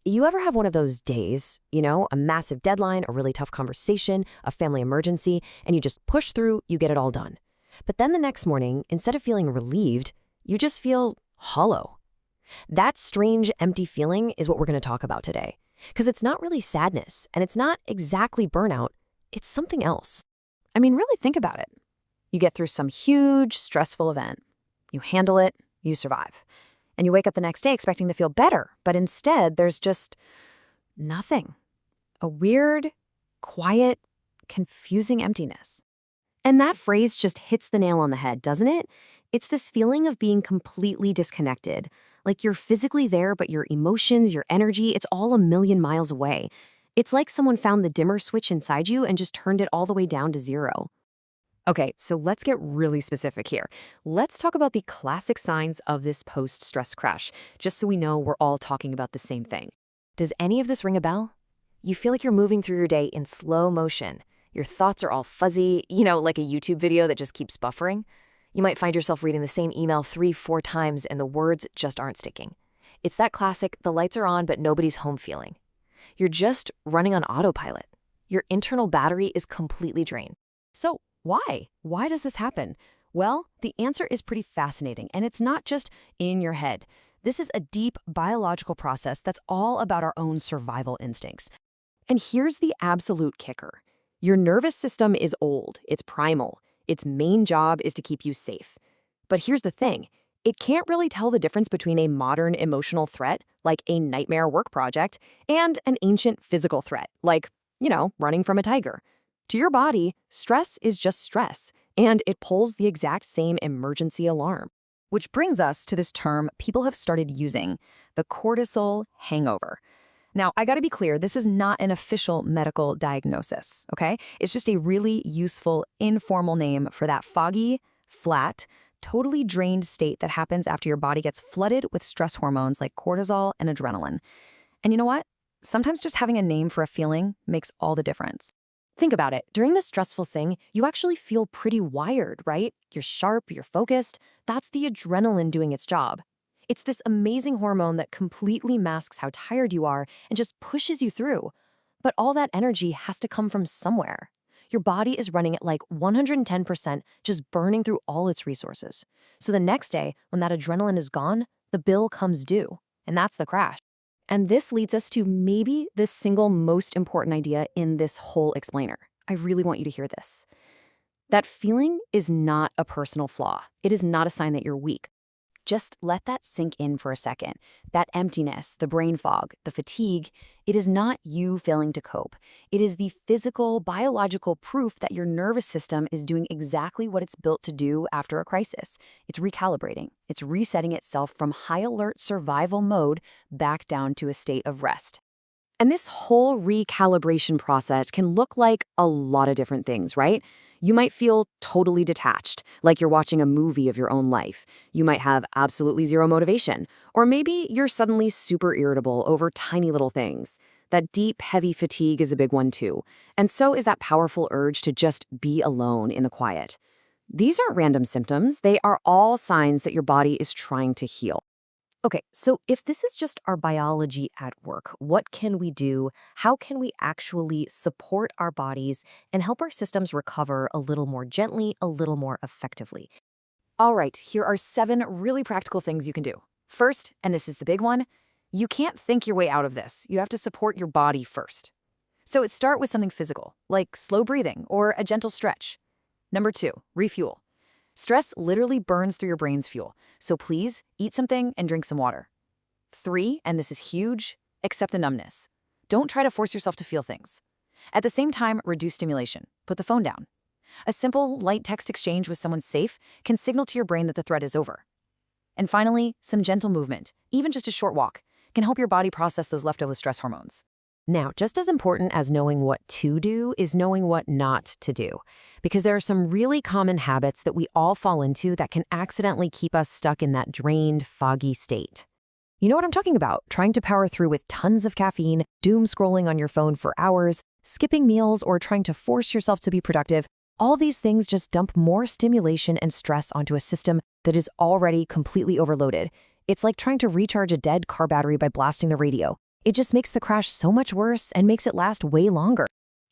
You ever have one of those days, a massive deadline, a really tough conversation, a family emergency, and you just push through, you get it all done. But then the next morning, instead of feeling relieved, you just feel hollow. That strange, empty feeling is what we're going to talk about today. Because it's not really sadness, and it's not exactly burnout, it's something else. I mean, really think about it. You get through some huge, stressful event. You handle it, you survive. And you wake up the next day expecting to feel better, but instead there's just nothing. A weird, quiet, confusing emptiness. And that phrase just hits the nail on the head, doesn't it? It's this feeling of being completely disconnected. Like you're physically there, but your emotions, your energy, it's all a million miles away. It's like someone found the dimmer switch inside you and just turned it all the way down to zero. Okay, so let's get really specific here. Let's talk about the classic signs of this post-stress crash, just so we know we're all talking about the same thing. Does any of this ring a bell? You feel like you're moving through your day in slow motion. Your thoughts are all fuzzy, like a YouTube video that just keeps buffering. You might find yourself reading the same email 3-4 times and the words just aren't sticking. It's that classic, the lights are on but nobody's home feeling. You're just running on autopilot. Your internal battery is completely drained. So, why? Why does this happen? Well, the answer is pretty fascinating, and it's not just in your head. This is a deep biological process that's all about our own survival instincts. And here's the absolute kicker. Your nervous system is old, it's primal. Its main job is to keep you safe. But here's the thing. It can't really tell the difference between a modern emotional threat, like a nightmare work project, and an ancient physical threat, like, running from a tiger. To your body, stress is just stress, and it pulls the exact same emergency alarm. Which brings us to this term people have started using, the cortisol hangover. Now, I gotta be clear, this is not an official medical diagnosis, okay? It's just a really useful, informal name for that foggy, flat, totally drained state that happens after your body gets flooded with stress hormones like cortisol and adrenaline. And you know what? Sometimes just having a name for a feeling makes all the difference. Think about it. During this stressful thing, you actually feel pretty wired, right? You're sharp, you're focused. That's the adrenaline doing its job. It's this amazing hormone that completely masks how tired you are and just pushes you through. But all that energy has to come from somewhere. Your body is running at like 110%, just burning through all its resources. So the next day, when that adrenaline is gone, the bill comes due. And that's the crash. And this leads us to maybe the single most important idea in this whole explainer. I really want you to hear this. That feeling is not a personal flaw. It is not a sign that you're weak. Just let that sink in for a second. That emptiness, the brain fog, the fatigue, it is not you failing to cope. It is the physical, biological proof that your nervous system is doing exactly what it's built to do after a crisis. It's recalibrating. It's resetting itself from high alert survival mode back down to a state of rest. And this whole recalibration process can look like a lot of different things, right? You might feel totally detached, like you're watching a movie of your own life. You might have absolutely zero motivation. Or maybe you're suddenly super irritable over tiny little things. That deep, heavy fatigue is a big one too. And so is that powerful urge to just be alone in the quiet. These aren't random symptoms. They are all signs that your body is trying to heal. Okay, so if this is just our biology at work, what can we do? How can we actually support our bodies and help our systems recover a little more gently, a little more effectively? All right, here are 7 really practical things you can do. First, and this is the big one, you can't think your way out of this. You have to support your body first. So start with something physical, like slow breathing or a gentle stretch. Number 2, refuel. Stress literally burns through your brain's fuel, so please eat something and drink some water. 3, and this is huge, accept the numbness. Don't try to force yourself to feel things. At the same time, reduce stimulation. Put the phone down. A simple, light text exchange with someone safe can signal to your brain that the threat is over. And finally, some gentle movement, even just a short walk, can help your body process those leftover stress hormones. Now, just as important as knowing what to do is knowing what not to do, because there are some really common habits that we all fall into that can accidentally keep us stuck in that drained, foggy state. You know what I'm talking about? Trying to power through with tons of caffeine, doom scrolling on your phone for hours, skipping meals, or trying to force yourself to be productive. All these things just dump more stimulation and stress onto a system that is already completely overloaded. It's like trying to recharge a dead car battery by blasting the radio. It just makes the crash so much worse and makes it last way longer.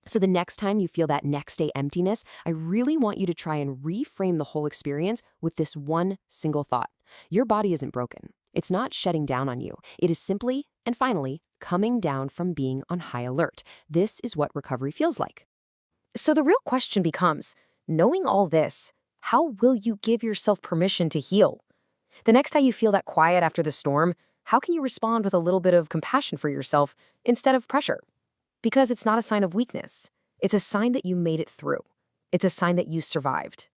So the next time you feel that next day emptiness, I really want you to try and reframe the whole experience with this one single thought. Your body isn't broken. It's not shutting down on you. It is simply and finally coming down from being on high alert. This is what recovery feels like. So the real question becomes, knowing all this, how will you give yourself permission to heal? The next time you feel that quiet after the storm, how can you respond with a little bit of compassion for yourself instead of pressure? Because it's not a sign of weakness. It's a sign that you made it through. It's a sign that you survived.